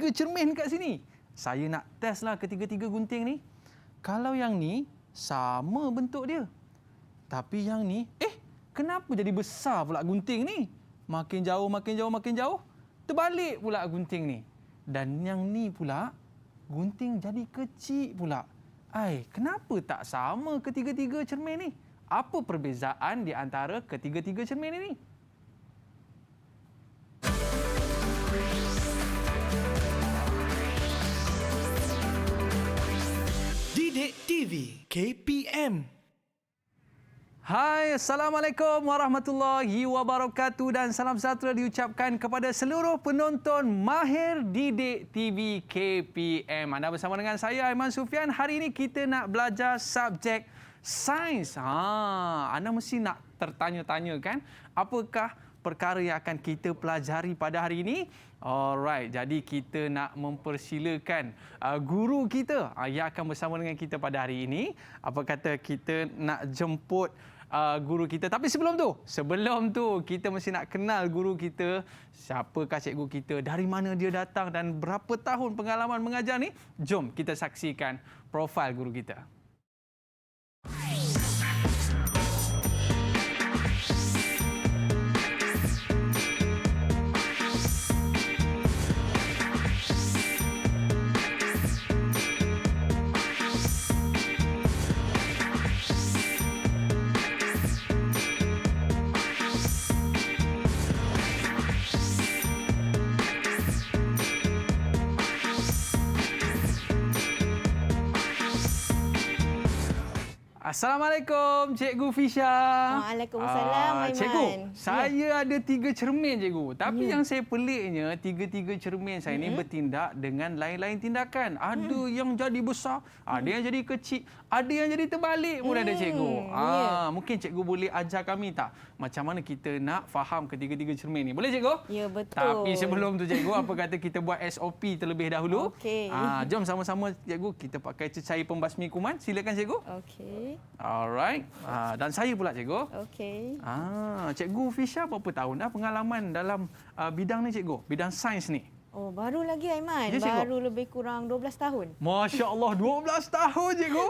3 cermin kat sini. Saya nak testlah ketiga-tiga gunting ni. Kalau yang ni sama bentuk dia. Tapi yang ni, kenapa jadi besar pula gunting ni? Makin jauh, terbalik pula gunting ni. Dan yang ni pula, gunting jadi kecil pula. Kenapa tak sama ketiga-tiga cermin ni? Apa perbezaan di antara ketiga-tiga cermin ini? Didik TV KPM. Hai, Assalamualaikum warahmatullahi wabarakatuh dan salam sejahtera diucapkan kepada seluruh penonton mahir Didik TV KPM. Anda bersama dengan saya, Aiman Sufian. Hari ini kita nak belajar subjek sains. Anda mesti nak tertanya-tanya kan, apakah perkara yang akan kita pelajari pada hari ini? Alright, jadi kita nak mempersilakan guru kita yang akan bersama dengan kita pada hari ini. Apa kata kita nak jemput guru kita. Tapi sebelum tu kita mesti nak kenal guru kita. Siapakah cikgu kita, dari mana dia datang dan berapa tahun pengalaman mengajar ni? Jom kita saksikan profil guru kita. Assalamualaikum, Cikgu Fisha. Waalaikumsalam, Aiman. Cikgu, saya ada 3 cermin, Cikgu. Tapi yang saya peliknya, 3 cermin saya ni bertindak dengan lain-lain tindakan. Ada yang jadi besar, ada yang jadi kecil, ada yang jadi terbalik pun ada, Cikgu. Mungkin Cikgu boleh ajar kami tak macam mana kita nak faham ketiga-tiga cermin ni. Boleh, Cikgu? Ya, betul. Tapi sebelum tu, Cikgu, apa kata kita buat SOP terlebih dahulu? Okey. Jom sama-sama, Cikgu, kita pakai cecair pembasmi kuman. Silakan, Cikgu. Okey. Alright. Dan saya pula, Cikgu. Okey. Cikgu Fisha berapa tahun dah pengalaman dalam bidang ni, Cikgu? Bidang sains ni. Oh, baru lagi, Aiman. Ya, cikgu? Baru lebih kurang 12 tahun. Masya Allah, 12 tahun, Cikgu.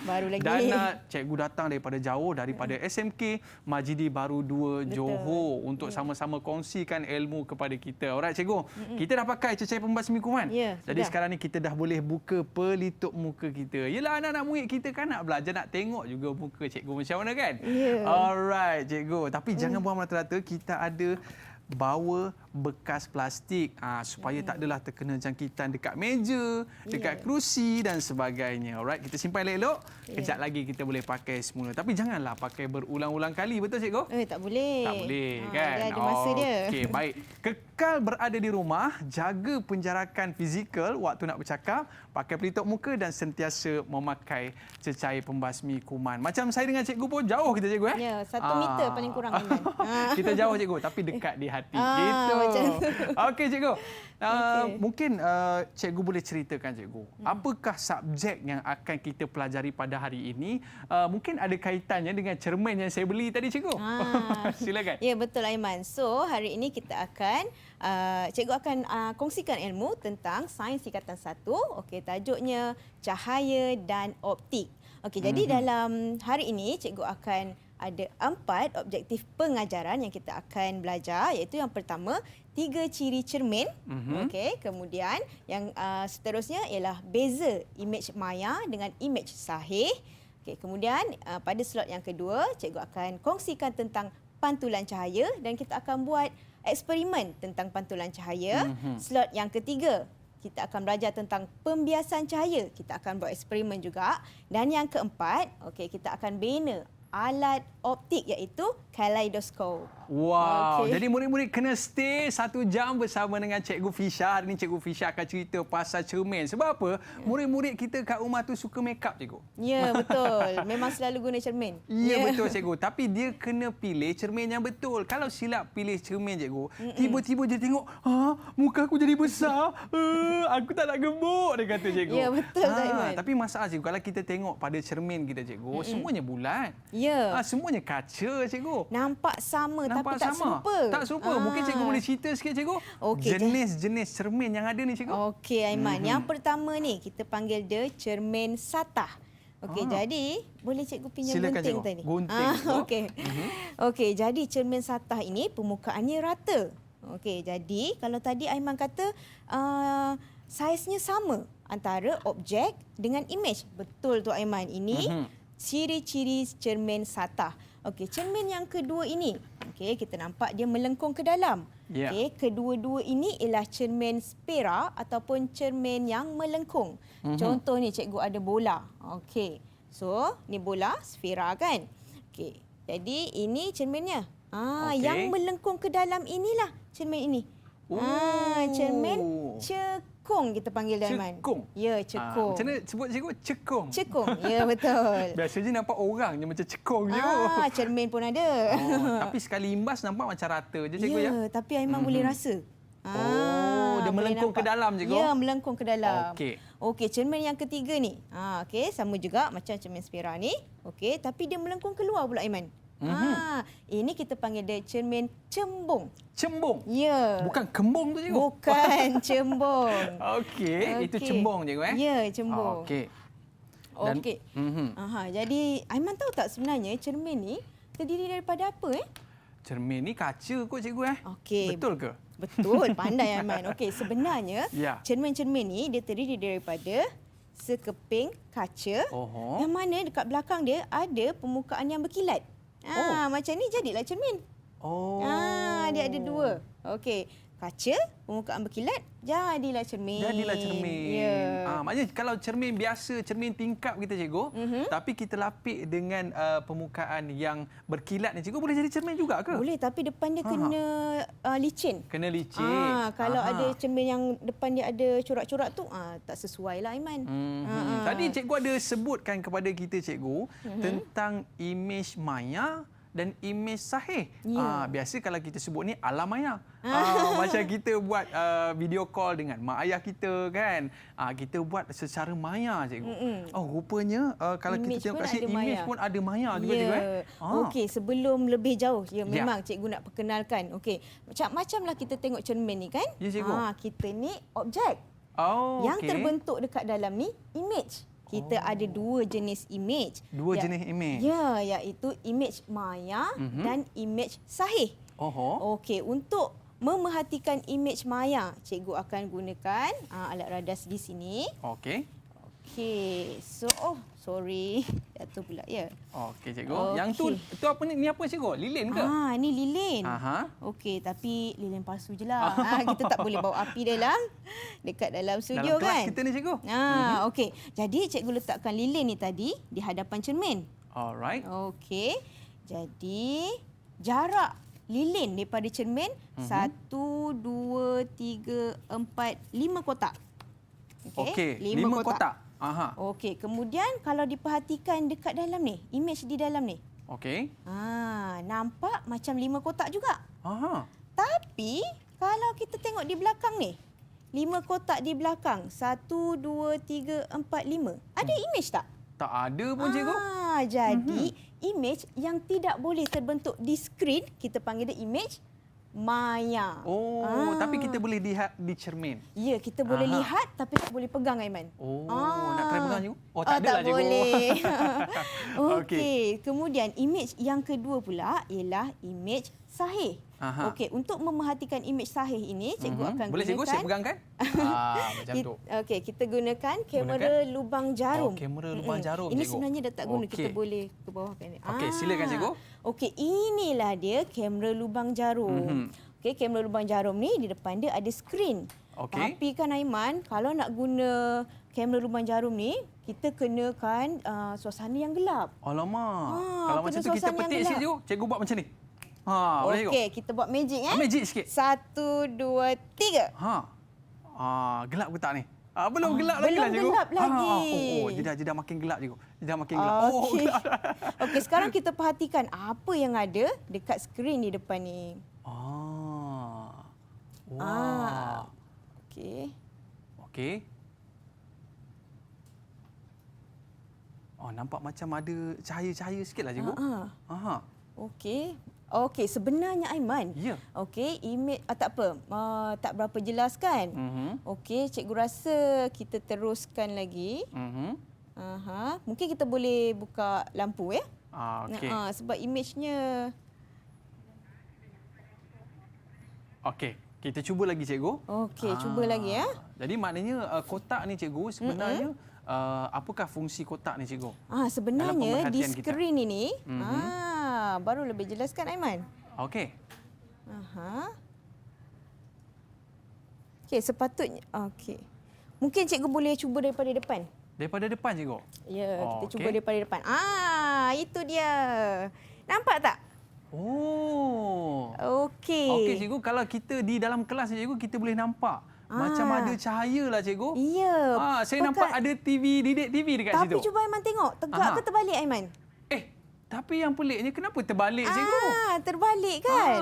Baru lagi. Dan Cikgu datang daripada jauh, daripada SMK Majidi Baru 2 Johor untuk sama-sama kongsikan ilmu kepada kita. Alright, Cikgu. Kita dah pakai cecair pembasmi kuman. Ya, Jadi sudah. sekarang ni kita dah boleh buka pelitup muka kita. Yelah, anak-anak murid kita kan nak belajar, nak tengok juga muka Cikgu macam mana kan? Ya. Alright, Cikgu. Tapi jangan buang mata-mata, kita ada bawa bekas plastik supaya tak adalah terkena jangkitan dekat meja, dekat kerusi dan sebagainya. Alright, kita simpan elok-elok. Kejap lagi kita boleh pakai semula. Tapi janganlah pakai berulang-ulang kali, betul, Cikgu? Tak boleh. Tak boleh, kan? Dia ada masa dia. Okey, baik. Kekal berada di rumah, jaga penjarakan fizikal waktu nak bercakap, pakai pelitup muka dan sentiasa memakai cecair pembasmi kuman. Macam saya dengan Cikgu pun jauh kita, Cikgu. Ya, 1 meter paling kurang, Aiman. Kita jauh, Cikgu, tapi dekat di hati. Gitu. Macam tu. Okey, Cikgu. Mungkin Cikgu boleh ceritakan, Cikgu, apakah subjek yang akan kita pelajari pada hari ini? Mungkin ada kaitannya dengan cermin yang saya beli tadi, Cikgu. Silakan. Ya, betul, Aiman. So, hari ini kita akan cikgu akan kongsikan ilmu tentang sains tingkatan 1. Okey, tajuknya cahaya dan optik. Okey, jadi dalam hari ini cikgu akan ada 4 objektif pengajaran yang kita akan belajar, iaitu yang pertama 3 ciri cermin. Okey, kemudian yang seterusnya ialah beza imej maya dengan imej sahih. Okey, kemudian pada slot yang kedua cikgu akan kongsikan tentang pantulan cahaya dan kita akan buat eksperimen tentang pantulan cahaya. Slot yang ketiga kita akan belajar tentang pembiasan cahaya. Kita akan buat eksperimen juga. Dan yang keempat, okey, kita akan bina alat optik iaitu kaleidoskop. Wow, jadi murid-murid kena stay 1 jam bersama dengan Cikgu Fisha. Hari ini Cikgu Fisha akan cerita pasal cermin. Sebab apa? Murid-murid kita kat rumah tu suka make up, Cikgu. Ya, betul. Memang selalu guna cermin. Ya, betul, Cikgu. Tapi dia kena pilih cermin yang betul. Kalau silap pilih cermin, Cikgu, tiba-tiba dia tengok, muka aku jadi besar. Aku tak nak gemuk, dia kata, Cikgu. Ya, betul, Aiman. Tapi masalah, Cikgu, kalau kita tengok pada cermin kita, Cikgu, semuanya bulat. Ya. Semuanya kaca, cikgu. Nampak sama Nampak tapi tak sama. serupa. Tak serupa. Mungkin cikgu boleh cerita sikit, cikgu. Okey, Jenis-jenis cermin yang ada ni, cikgu. Okey, Aiman. Yang pertama ni kita panggil dia cermin satah. Okey, jadi boleh cikgu pinjam Silakan, gunting cikgu. tadi? Gunting, cikgu. Okey. Okey, jadi cermin satah ini permukaannya rata. Okey, jadi kalau tadi Aiman kata saiznya sama antara objek dengan imej. Betul tu Aiman. Ini ciri-ciri cermin satah. Okey, cermin yang kedua ini. Okey, kita nampak dia melengkung ke dalam. Ya. Okey, kedua-dua ini ialah cermin spera ataupun cermin yang melengkung. Contoh ni cikgu ada bola. Okey. So, ni bola sfera kan? Okey. Jadi ini cerminnya. Okey. Yang melengkung ke dalam inilah cermin ini. Cermin cekung kita panggil dia, Aiman. Cekung? Ya, cekung. Macam mana sebut, cikgu? Cekung. Cekung. Ya, betul. Biasanya nampak orang je macam cekung je. Cermin pun ada. Tapi sekali imbas nampak macam rata je, cikgu, ya? Tapi Aiman boleh rasa. Dia boleh melengkung ke nampak. dalam, cikgu? Ya, melengkung ke dalam. Okey, cermin yang ketiga ni. Okey, sama juga macam cermin spera ni. Okey, tapi dia melengkung keluar pula, Aiman. Ini kita panggil dia cermin cembung. Cembung? Ya. Bukan kembung tu, cikgu? Bukan, cembung. Okey, itu cembung, cikgu, Ya, cembung. Okey. Okey. Jadi Aiman tahu tak sebenarnya cermin ni terdiri daripada apa? Cermin ni kaca kot, cikgu, Okey. Betul ke? Betul, pandai Aiman. Okey, sebenarnya Ya. cermin-cermin ni dia terdiri daripada sekeping kaca yang mana dekat belakang dia ada permukaan yang berkilat. Macam ni jadilah cermin. Dia ada dua. Okey, kaca, permukaan berkilat, jadilah cermin. Jadilah cermin. Ya. Maknanya kalau cermin biasa, cermin tingkap kita, cikgu, tapi kita lapik dengan permukaan yang berkilat ni, cikgu, boleh jadi cermin juga ke? Boleh, tapi depan dia kena licin. Kena licin. Kalau ada cermin yang depan dia ada corak-corak tu, tak sesuai lah, Aiman. Tadi cikgu ada sebutkan kepada kita, cikgu, tentang imej maya dan imej sahih. Ya. Biasa kalau kita sebut ni alam maya. Macam kita buat video call dengan mak ayah kita kan. Kita buat secara maya, cikgu. Rupanya kalau Imej kita tengok pun kat sini, ada imej maya. pun ada maya juga, cikgu. Okey, sebelum lebih jauh, memang cikgu nak perkenalkan. Okey, macam-macamlah kita tengok cermin ni kan. Ya, cikgu. Kita ni objek. Yang terbentuk dekat dalam ni imej. Kita ada dua jenis imej. Dua jenis imej. Ya, iaitu imej maya dan imej sahih. Okey, untuk memerhatikan imej maya, cikgu akan gunakan alat radas di sini. Okey. Okey, so sorry, jatuh pula ya. Okey, cikgu. Yang tu apa ni? Ni apa, cikgu? Lilin ke? Ni lilin. Okey, tapi lilin palsu je lah. Kita tak boleh bawa api dekat dalam studio dalam kelas kan. kita ni, cikgu. Okey. Jadi cikgu letakkan lilin ni tadi di hadapan cermin. Alright. Okey. Jadi jarak lilin daripada cermin 1 2 3 4 5 kotak. Okey, 5 kotak. Okey, kemudian kalau diperhatikan dekat dalam ni, imej di dalam ni. Okey. Nampak macam 5 kotak juga. Tapi kalau kita tengok di belakang ni, 5 kotak di belakang, 1 2 3 4 5. Ada imej tak? Tak ada pun, cikgu. Jadi imej yang tidak boleh terbentuk di skrin, kita panggil dia imej maya. Tapi kita boleh lihat di cermin. Ya, kita boleh lihat tapi tak boleh pegang, Aiman. Nak try pegang, cikgu? Tak ada lah, cikgu. Boleh. Okey, kemudian imej yang kedua pula ialah imej sahih. Okey, untuk memerhatikan imej sahih ini, cikgu akan boleh, gunakan. cikgu, saya pegangkan? Macam tu. Okey, kita gunakan kamera lubang jarum. Kamera lubang jarum, Ini cikgu. sebenarnya dah tak guna, kita Okey. boleh ke bawah kan. Okey, silakan, cikgu. Okey, inilah dia kamera lubang jarum. Okey, kamera lubang jarum ni di depan dia ada skrin. Okey. Tapi kan, Aiman, kalau nak guna kamera lubang jarum ni, kita kenakan suasana yang gelap. Alamak. Kalau kena macam tu kita suasana yang petik gelap. sikit, cikgu. Cikgu buat macam ni. Boleh, cikgu? Okey, kita buat magic Magic sikit. 1 2 3. Gelap ke tak ni? Belum gelap lagi belum lah, cikgu. gelap lagi. Dia dah makin gelap, cikgu. Dia dah makin gelap. Okey. Gelap. Okey, sekarang kita perhatikan apa yang ada dekat skrin di depan ni. Wah. Okey. Okey. Oh, nampak macam ada cahaya-cahaya sikitlah cikgu. Aha. Okey, sebenarnya Aiman. Ya. Okey, imej tak apa. Tak berapa jelas kan? Okey, cikgu rasa kita teruskan lagi. Mungkin kita boleh buka lampu ya. Okey. Sebab imejnya. Okey, kita cuba lagi cikgu. Okey, cuba lagi ya. Jadi maknanya kotak ni cikgu sebenarnya apakah fungsi kotak ni cikgu? Sebenarnya di skrin ini baru lebih jelas kan Aiman? Okey. Okey, sepatutnya okey. Mungkin cikgu boleh cuba daripada depan. Daripada depan cikgu? Ya, kita cuba daripada depan. Itu dia. Nampak tak? Oh. Okey. Okey cikgu, kalau kita di dalam kelas ni cikgu kita boleh nampak macam ada cahaya lah cikgu. Ya. Saya nampak ada TV, didik TV dekat situ. Tapi cuba Aiman tengok, tegak ke terbalik Aiman? Tapi yang peliknya kenapa terbalik cikgu? Terbalik kan?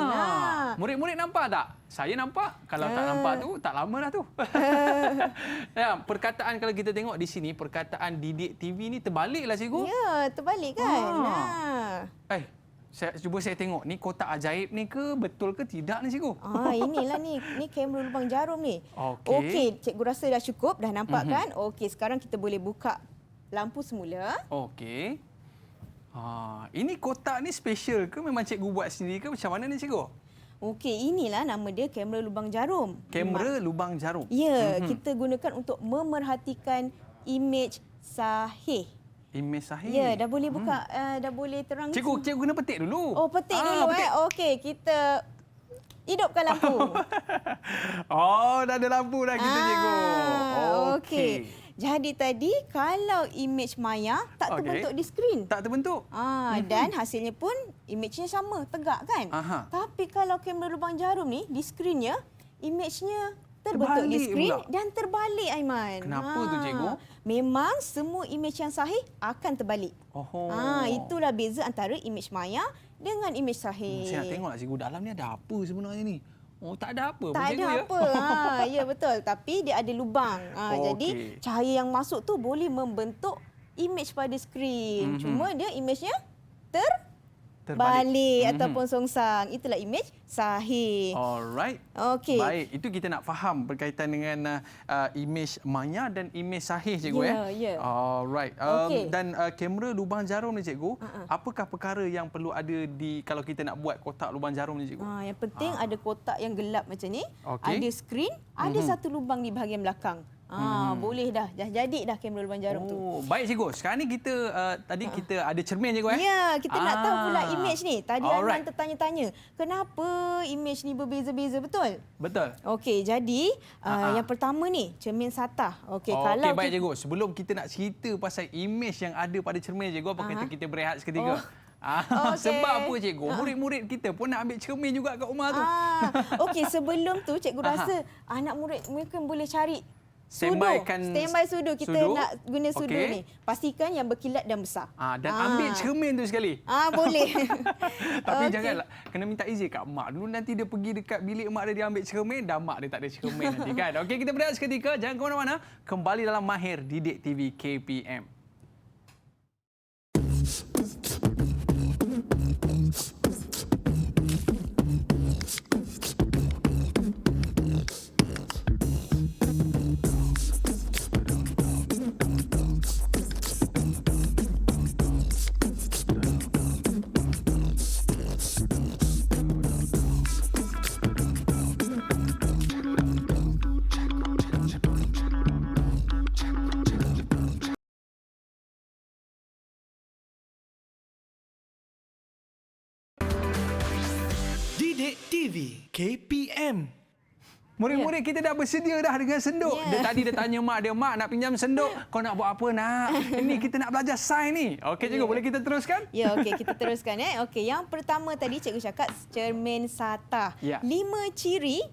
Murid-murid nampak tak? Saya nampak. Kalau tak nampak tu, tak lama dah tu. Ya, perkataan kalau kita tengok di sini, perkataan didik TV ni terbaliklah cikgu. Ya, terbalik kan? Cuba saya tengok. Ni kotak ajaib ni ke? Betul ke tidak ni cikgu? Inilah ni. Ni kamera lubang jarum ni. Okey, cikgu rasa dah cukup. Dah nampak kan? Okey, sekarang kita boleh buka lampu semula. Okey. Ini kotak ni special ke? Memang cikgu buat sendiri ke? Macam mana ni cikgu? Okey, inilah nama dia kamera lubang jarum. Kamera lubang jarum? Ya, kita gunakan untuk memerhatikan imej sahih. Imej sahih? Ya, dah boleh buka, dah boleh terang. Cikgu kena petik dulu. Petik dulu petik. Okey, kita hidupkan lampu. Dah ada lampu dah kita cikgu. Okey. Jadi tadi kalau imej maya tak terbentuk di skrin. Tak terbentuk. Dan hasilnya pun imejnya sama, tegak kan? Tapi kalau kamera lubang jarum ni di skrinnya, imejnya terbentuk di skrin dan terbalik Aiman. Kenapa tu cikgu? Memang semua imej yang sahih akan terbalik. Itulah beza antara imej maya dengan imej sahih. Saya nak tengoklah cikgu, dalam ni ada apa sebenarnya ni? Tak ada apa. Tak ada apa. Ya betul. Tapi dia ada lubang. Jadi cahaya yang masuk tu boleh membentuk imej pada skrin. Cuma dia imejnya terbalik ataupun songsang. Itulah imej sahih. Alright. Okey. Baik, itu kita nak faham berkaitan dengan imej maya dan imej sahih cikgu Ya. Alright. Dan kamera lubang jarum ni cikgu, apakah perkara yang perlu ada di kalau kita nak buat kotak lubang jarum ni cikgu? Yang penting ada kotak yang gelap macam ni, ada skrin, ada satu lubang di bahagian belakang. Boleh dah jadi dah kamera lubang jarum tu. Baik cikgu. Sekarang ni kita tadi kita ada cermin cikgu Ya, kita nak tahu pula imej ni. Tadi Aiman tertanya-tanya, kenapa imej ni berbeza-beza, betul? Betul. Okey, jadi yang pertama ni cermin satah. Okey, kalau baik cikgu. Sebelum kita nak cerita pasal imej yang ada pada cermin cikgu, apa kata kita berehat seketika? Sebab apa cikgu? Murid-murid kita pun nak ambil cermin juga kat rumah tu. Okey, sebelum tu cikgu rasa anak murid mungkin boleh cari Standby sudu. Kita nak guna sudu ni. Pastikan yang berkilat dan besar. Dan ambil cermin tu sekali. Boleh. Tapi janganlah. Kena minta izin kat mak dulu. Nanti dia pergi dekat bilik mak dia ambil cermin. Dan mak dia tak ada cermin nanti kan. Okey, kita berehat seketika. Jangan ke mana-mana. Kembali dalam Mahir Didik TV KPM. Didik TV KPM. Murid-murid kita dah bersedia dah dengan senduk. Dia tadi dia tanya mak dia, "Mak nak pinjam senduk. Kau nak buat apa nak? Ini kita nak belajar sains ni." Okey cikgu, boleh kita teruskan? Ya, okey, kita teruskan Okey, yang pertama tadi cikgu cakap cermin satah. 5 ciri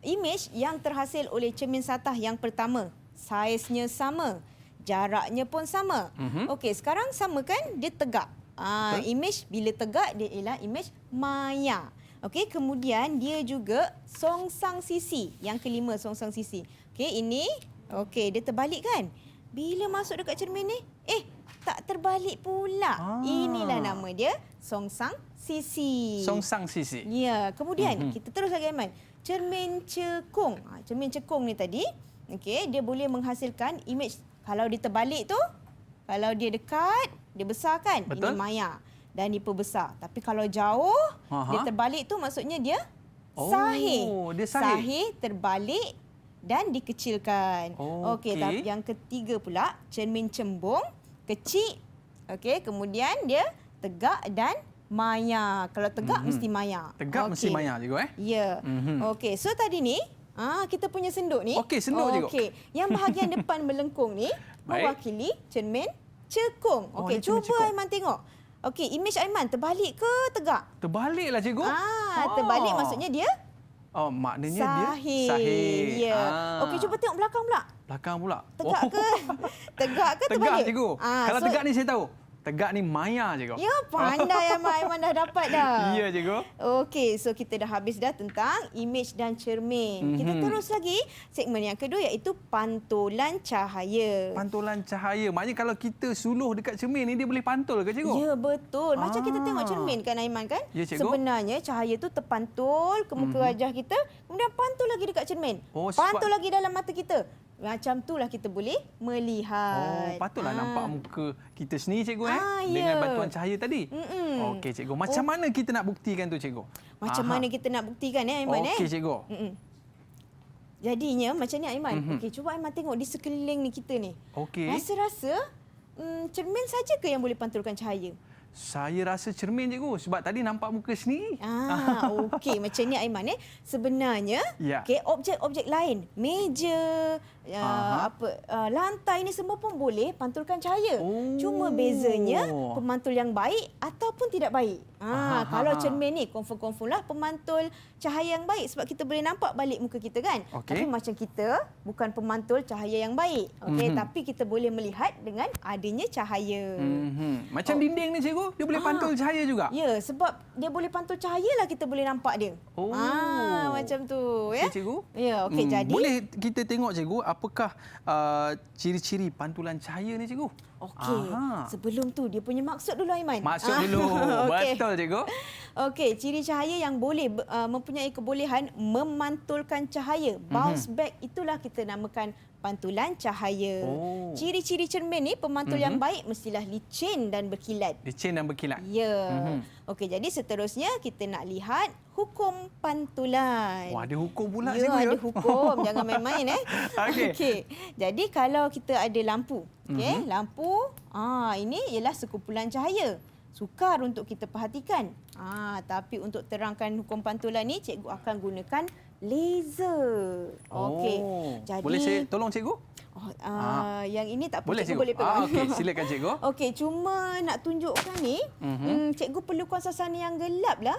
imej yang terhasil oleh cermin satah. Yang pertama, saiznya sama, jaraknya pun sama. Okey, sekarang sama kan? Dia tegak. Imej bila tegak dia ialah imej maya. Okey, kemudian dia juga songsang sisi. Yang kelima, songsang sisi. Okey, ini dia terbalik kan? Bila masuk dekat cermin ni, tak tegak terbalik pula. Inilah nama dia songsang sisi. Songsang sisi. Ya, kemudian kita terus lagi Aiman. Cermin cekung. Cermin cekung ni tadi, okey, dia boleh menghasilkan imej kalau dia terbalik tu, kalau dia dekat, dia besar kan? Betul. Ini maya dan diperbesar. Tapi kalau jauh, dia terbalik tu maksudnya dia sahih. Dia sahih. Sahih terbalik dan dikecilkan. Okey. Tapi yang ketiga pula, cermin cembung, kecil. Okey, kemudian dia tegak dan maya. Kalau tegak mesti maya. Tegak mesti maya cikgu Ya. Okey, so tadi ni kita punya senduk ni. Okey, senduk cikgu. Okey, yang bahagian depan melengkung ni mewakili cermin cekung. Okey, dia cermin cuba cekung. Aiman tengok. Okey, imej Aiman terbalik ke tegak? Terbaliklah cikgu. Terbalik maksudnya dia maknanya sahih. dia sahih. Ya. Okey, cuba tengok belakang pula. Belakang pula. Tegak ke? Tegak ke Tegak terbalik? cikgu. Kalau so, tegak ni saya tahu. Tegak ni maya cikgu. Ya, pandai Aiman dah dapat dah. Ya cikgu. Okey, so kita dah habis dah tentang imej dan cermin. Kita terus lagi segmen yang kedua iaitu pantulan cahaya. Pantulan cahaya. Maknanya kalau kita suluh dekat cermin ni dia boleh pantul ke cikgu? Ya, betul. Macam kita tengok cermin kan Aiman kan? Ya, cikgu. Sebenarnya cahaya tu terpantul ke muka wajah kita, kemudian pantul lagi dekat cermin. Pantul lagi dalam mata kita. Macam itulah kita boleh melihat. Patutlah nampak muka kita sendiri cikgu ya. dengan bantuan cahaya tadi. Okey cikgu. Macam mana kita nak buktikan tu cikgu? Macam mana kita nak buktikan Aiman Okey cikgu. Jadinya macam ni Aiman. Okey, cuba Aiman tengok di sekeliling ni kita ni. Okey. Rasa-rasa cermin saja ke yang boleh pantulkan cahaya? Saya rasa cermin cikgu sebab tadi nampak muka sendiri. Okey, macam ni Aiman sebenarnya okey, objek-objek lain, meja, lantai ni semua pun boleh pantulkan cahaya. Cuma bezanya pemantul yang baik ataupun tidak baik. Kalau cermin ni confirm lah pemantul cahaya yang baik sebab kita boleh nampak balik muka kita kan. Tapi macam kita bukan pemantul cahaya yang baik. Okey, tapi kita boleh melihat dengan adanya cahaya. Macam dinding ni cikgu, dia boleh pantul cahaya juga? Ya, sebab dia boleh pantul cahaya lah kita boleh nampak dia. Macam tu ya. Okey cikgu. Ya, okey jadi. Boleh kita tengok cikgu apakah ciri-ciri pantulan cahaya ni cikgu? Okey. Sebelum tu dia punya maksud dulu Aiman. Maksud dulu. Betul cikgu. Okey, ciri cahaya yang boleh mempunyai kebolehan memantulkan cahaya. Bounce back itulah kita namakan pantulan cahaya. Ciri-ciri cermin ni pemantul yang baik mestilah licin dan berkilat. Licin dan berkilat. Ya. Okey, jadi seterusnya kita nak lihat hukum pantulan. Wah, ada hukum pula ya, cikgu ya. Ada hukum, jangan main-main Okey. Jadi kalau kita ada lampu, lampu ini ialah sekumpulan cahaya. Sukar untuk kita perhatikan. Tapi untuk terangkan hukum pantulan ni cikgu akan gunakan laser. Okey. Jadi boleh saya tolong cikgu? Yang ini tak apa, boleh cikgu boleh pegang. Okey, silakan cikgu. Okey, cuma nak tunjukkan ni, cikgu perlukan suasana yang gelap lah.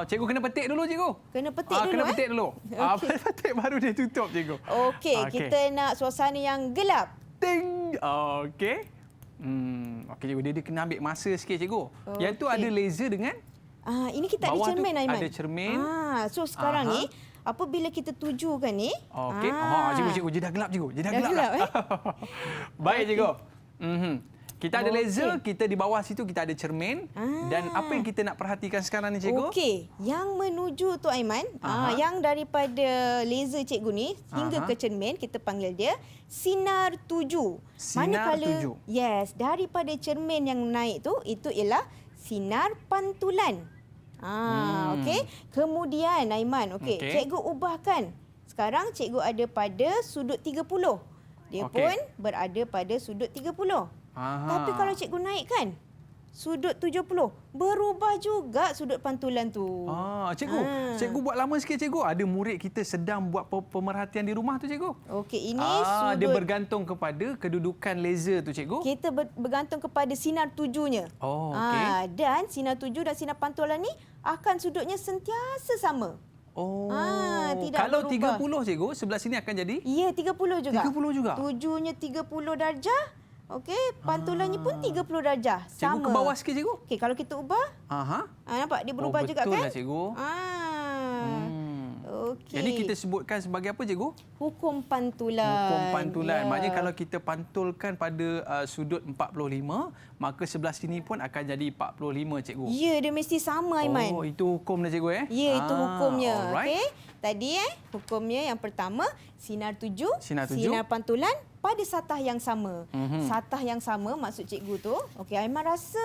Cikgu kena petik dulu cikgu. Kena petik dulu. Kena petik dulu. Okey. Petik baru dia tutup cikgu. Okey, kita nak suasana yang gelap. Ting. Okey. Okey cikgu, dia kena ambil masa sikit cikgu. Yang tu ada laser dengan ini kita ada bawah cermin tu Aiman. ada cermin. So sekarang ni apabila kita tujukan ni. Okey. Cikgu dia dah gelap cikgu. Dia dah gelap. Baik cikgu. Kita ada laser, kita di bawah situ kita ada cermin. Dan apa yang kita nak perhatikan sekarang ni cikgu? Okey, yang menuju tu Aiman, yang daripada laser cikgu ni hingga ke cermin kita panggil dia sinar tuju. Sinar tuju. Yes, daripada cermin yang naik tu itu ialah sinar pantulan. Okey. Kemudian Aiman, cikgu ubahkan. Sekarang cikgu ada pada sudut 30. Dia pun berada pada sudut 30. Tapi kalau cikgu naikkan sudut 70, berubah juga sudut pantulan tu. Cikgu buat lama sikit cikgu. Ada murid kita sedang buat pemerhatian di rumah tu cikgu. Okey, ini sudut dia bergantung kepada kedudukan laser tu cikgu. Kita bergantung kepada sinar tujunya. Dan sinar tuju dan sinar pantulan ni akan sudutnya sentiasa sama. Tidak kalau berubah. 30 cikgu, sebelah sini akan jadi? Ya, 30 juga. 30 juga. Tujunya 30 darjah. Okey, pantulannya pun 30 darjah. Sama. Cikgu ke bawah sikit cikgu. Okey, kalau kita ubah. Nampak dia berubah juga kan? Betul lah cikgu. Okey. Jadi kita sebutkan sebagai apa, cikgu? Hukum pantulan. Hukum pantulan. Ya. Maknanya kalau kita pantulkan pada sudut 45, maka sebelah sini pun akan jadi 45, cikgu. Ya, dia mesti sama, Aiman. Oh, itu hukum dah, cikgu. Ya, itu hukumnya. Alright. Okey. Tadi hukumnya yang pertama, sinar tuju, Sinar tuju. sinar pantulan pada satah yang sama. Satah yang sama maksud cikgu tu. Okey, Aiman rasa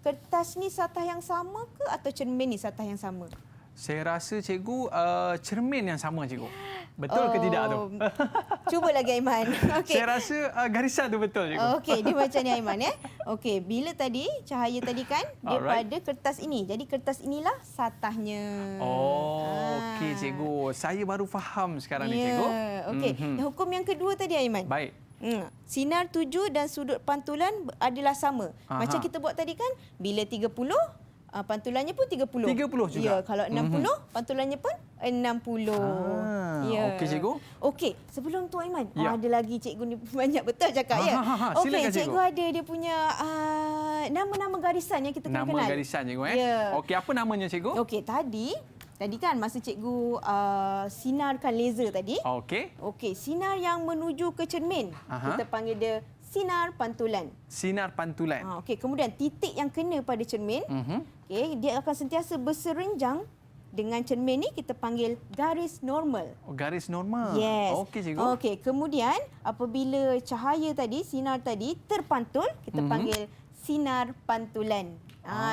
kertas ni satah yang sama ke atau cermin ni satah yang sama? Saya rasa, cikgu, cermin yang sama, cikgu. Betul ke tidak tu? Cuba lagi, Aiman. Okey. Saya rasa garisan tu betul, cikgu. Okey, dia macam ni, Aiman, ya. Okey, bila tadi cahaya tadi kan dia Alright. pada kertas ini. Jadi kertas inilah satahnya. Oh, okey, cikgu. Saya baru faham sekarang ni, cikgu. Okey. Hukum yang kedua tadi, Aiman. Baik. Sinar tuju dan sudut pantulan adalah sama. Aha. Macam kita buat tadi kan, bila 30, pantulannya pun 30. 30 juga? Ya, kalau 60, pantulannya pun 60. Okey, cikgu. Okey, sebelum tu, Aiman, Ya. ada lagi cikgu ni banyak betul cakap, ya. Silakan, Okey, cikgu. cikgu ada dia punya nama-nama garisan yang kita kena kenal. Nama garisan, cikgu. Ya. Okey, apa namanya, cikgu? Okey, tadi kan masa cikgu sinarkan laser tadi. Okey. Okey, sinar yang menuju ke cermin. Aha. Kita panggil dia sinar pantulan. Sinar pantulan. Okey, kemudian titik yang kena pada cermin, okey, dia akan sentiasa berserenjang dengan cermin ni kita panggil garis normal. Oh, garis normal. Yes. Okey, cikgu. Okey, kemudian apabila cahaya tadi, sinar tadi terpantul, kita panggil sinar pantulan.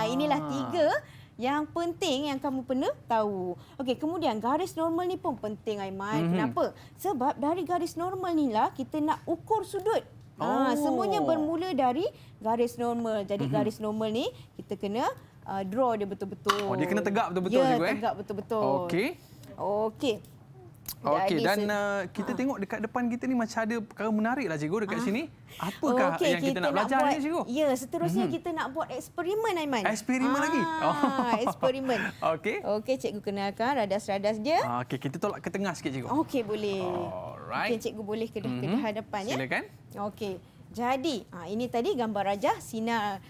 Inilah 3 yang penting yang kamu perlu tahu. Okey, kemudian garis normal ni pun penting, Aiman. Kenapa? Sebab dari garis normal ni lah kita nak ukur sudut. Semuanya bermula dari garis normal. Jadi garis normal ni kita kena draw dia betul-betul. Oh, dia kena tegak betul-betul, ya, cikgu, tegak betul-betul. Okey. Okey. Okey, Jadi, dan kita tengok dekat depan kita ni macam ada perkara menarik lah, cikgu, dekat sini. Apakah Okey, yang kita nak belajar buat, ni, cikgu? Ya, seterusnya kita nak buat eksperimen, Aiman. Eksperimen lagi? Eksperimen. Okey. Okey, cikgu kenalkan radas-radas dia. Okey, kita tolak ke tengah sikit, cikgu. Okey, boleh. Alright. Okey, cikgu boleh ke hadapan, ya. Silakan. Okey. Jadi, ini tadi gambar rajah sinar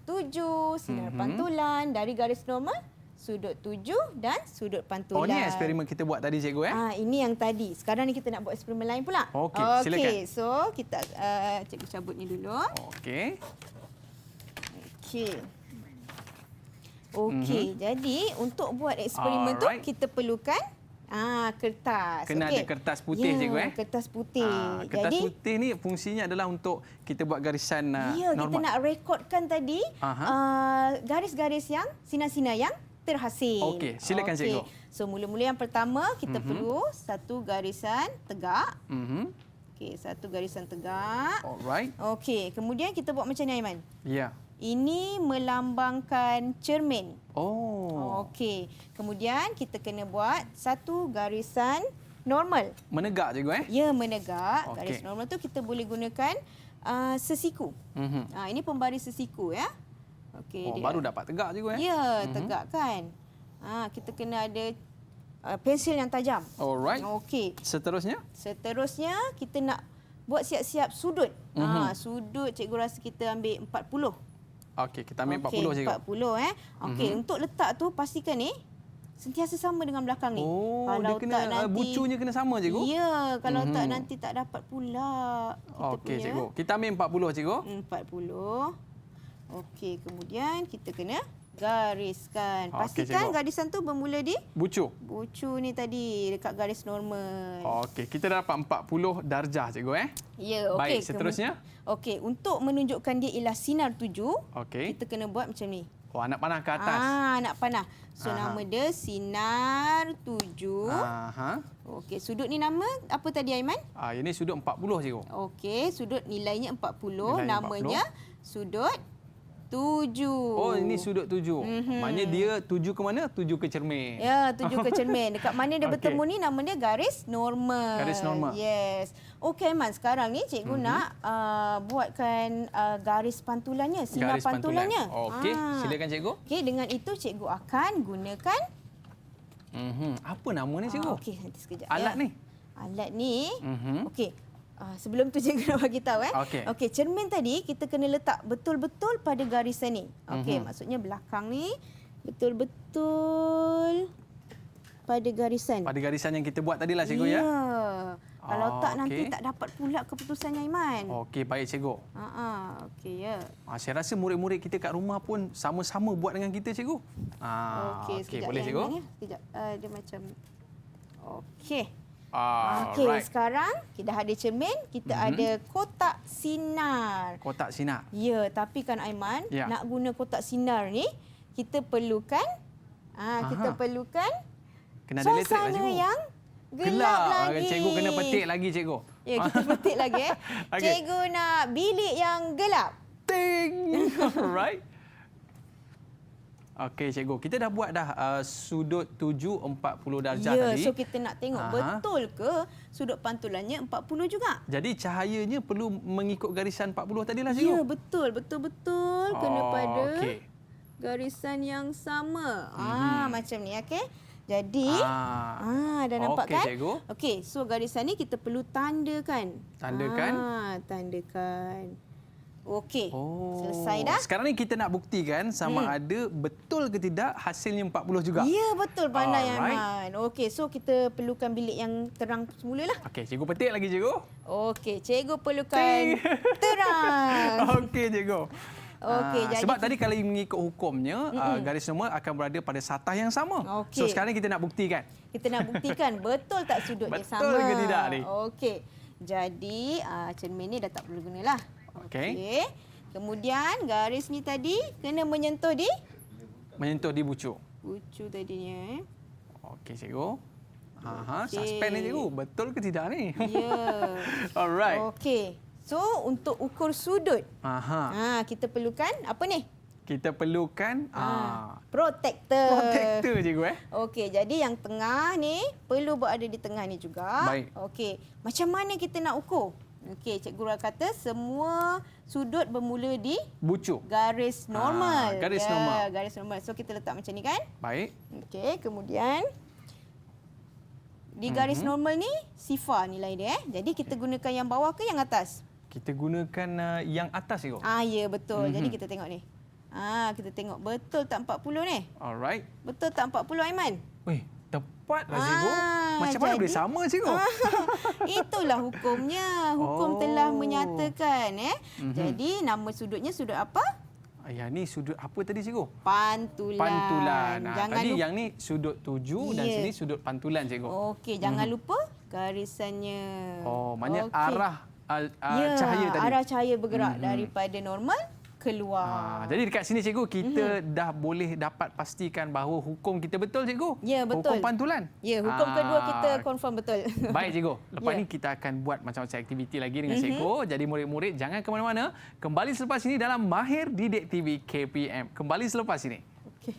tuju, sinar pantulan dari garis normal, sudut tuju dan sudut pantulan. Oh, ni eksperimen kita buat tadi, cikgu, Ini yang tadi. Sekarang ni kita nak buat eksperimen lain pula. Okey, silakan. Okey, so kita cikgu cabut ni dulu. Okey. Okey. Okey, jadi untuk buat eksperimen tu Alright. kita perlukan kertas. Kena Okey. ada kertas putih, cikgu, Kertas putih. Kertas Jadi, putih ni fungsinya adalah untuk kita buat garisan ya, kita normal. nak rekodkan tadi garis-garis yang sinar-sinar yang terhasil. Okey, silakan, cikgu. So mula-mula yang pertama kita perlu satu garisan tegak. Okey, satu garisan tegak. Alright. Okey, kemudian kita buat macam ni, Aiman. Ya. Ini melambangkan cermin. Oh. Okey. Kemudian kita kena buat satu garisan normal. Menegak, cikgu, Ya, menegak. Okey. Garis normal tu kita boleh gunakan sesiku. Ini pembaris sesiku, ya. Okey. Baru dapat tegak, cikgu, Ya, tegak kan. Kita kena ada pensil yang tajam. Alright. Okey. Seterusnya? Seterusnya kita nak buat siap-siap sudut. Sudut cikgu rasa kita ambil 40. Okey, kita ambil 40, Okey, cikgu. 40 Okey, untuk letak tu pastikan sentiasa sama dengan belakang ni. Oh, kalau dia kena bucunya kena sama, cikgu? Ya, kalau tak nanti tak dapat pula kita Okey, punya. cikgu. Kita ambil 40, cikgu. 40. Okey, kemudian kita kena gariskan. Okey, Pastikan cikgu. garisan tu bermula di Bucu. bucu ni tadi dekat garis normal. Okey, kita dapat 40 darjah, cikgu, Ya, okey. Baik, seterusnya? Okey, untuk menunjukkan dia ialah sinar tuju, Okey. kita kena buat macam ni. Oh, anak panah ke atas. Nak panah. So nama dia sinar tuju. Aha. Okey, sudut ni nama apa tadi, Aiman? Ini sudut 40, cikgu. Okey, sudut nilainya 40, Nilainya namanya sudut tuju. Oh, ini sudut 7. Maknanya dia tuju ke mana? Tuju ke cermin. Ya, tuju ke cermin. Dekat mana dia Okey. bertemu ni nama dia garis normal. Garis normal. Yes. Okey, Aiman, sekarang ni cikgu nak buatkan garis pantulannya, sinar Garis pantulannya. Okey, silakan, cikgu. Okey, dengan itu cikgu akan gunakan Apa nama ni, cikgu? okey, nanti sekejap. Alat ni? Alat ni. Mhm. Okey. Sebelum tu cikgu nak bagi tahu Okey. Okey, cermin tadi kita kena letak betul-betul pada garisan ni. Okey, maksudnya belakang ni betul-betul pada garisan. Pada garisan yang kita buat tadilah cikgu ya. Kalau tak nanti okey. tak dapat pula keputusannya Aiman. Okey, baik cikgu. Okey ya. Saya rasa murid-murid kita kat rumah pun sama-sama buat dengan kita cikgu. Okey, okey sekejap boleh ya, cikgu? Aiman, ya. Sekejap. Dia macam okey. Okey, Alright. sekarang kita ada cermin, kita ada kotak sinar. Kotak sinar. Ya, tapi kan Aiman, Ya. nak guna kotak sinar ni, kita perlukan kita perlukan Kena ada elektrik lah suasana cikgu. yang gelap lagi. Cikgu kena petik lagi cikgu. Ya, kita petik lagi. Okey. Cikgu nak bilik yang gelap. Ting. Alright. Okey cikgu, kita dah buat dah sudut 40 darjah Ya, tadi. so kita nak tengok betul ke sudut pantulannya 40 juga. Jadi cahayanya perlu mengikut garisan 40 tadilah cikgu. Ya, betul. Kena pada okey. garisan yang sama. Macam ni, okey. Jadi, dah nampak okey, kan? cikgu. Okey, so garisan ni kita perlu tandakan. Tandakan? Tandakan. Okey, selesai dah. Sekarang ni kita nak buktikan sama ada betul ke tidak hasilnya 40 juga. Ya, betul pandai Alright. Aiman. Okey, so kita perlukan bilik yang terang semula lah. Okey, cikgu petik lagi cikgu. Okey, cikgu perlukan terang. Okey cikgu. Okey, jadi sebab tadi kalau mengikut hukumnya garis normal akan berada pada satah yang sama. So Okey. sekarang kita nak buktikan. kita nak buktikan betul tak sudutnya sama. Betul ke tidak ni? Okey. Jadi, cermin ni dah tak perlu gunalah. Okey. Kemudian garis ni tadi kena menyentuh di Menyentuh di bucu. bucu tadinya. Okey cikgu. Okey. Suspend ni cikgu. Betul ke tidak ni? Ya. Alright. Okey. So, untuk ukur sudut, kita perlukan apa ni? Kita perlukan Protector. protector cikgu Okey, jadi yang tengah ni perlu berada di tengah ni juga. Baik. Okey, macam mana kita nak ukur? Okey, Cikgu Ra kata semua sudut bermula di bucu. garis normal. garis normal. Garis normal. So kita letak macam ni kan? Baik. Okey, kemudian di garis normal ni sifar nilai dia. Jadi kita gunakan yang bawah ke yang atas? Kita gunakan yang atas cikgu. Ya betul. Jadi kita tengok ni. Kita tengok betul tak 40 ni? Alright. Betul tak 40 Aiman? Weh, tepatlah cikgu. Macam mana jadi- boleh sama cikgu? Itulah hukumnya. Hukum telah menyatakan. Jadi nama sudutnya sudut apa? Yang ni sudut apa tadi cikgu? Pantulan. Pantulan. Jangan Tadi lupa. yang ni sudut 7 dan Ya. sini sudut pantulan cikgu. Okey, jangan lupa garisannya. Maknanya Okey. arah Ya, cahaya tadi. arah cahaya bergerak daripada normal keluar. Jadi dekat sini cikgu kita dah boleh dapat pastikan bahawa hukum kita betul cikgu. Ya, betul. Hukum pantulan. Ya, hukum kedua kita confirm betul. Baik cikgu. Lepas Ya. ni kita akan buat macam-macam aktiviti lagi dengan cikgu. Jadi murid-murid jangan ke mana-mana. Kembali selepas ini dalam Mahir Didik TV KPM. Kembali selepas ini. Okey.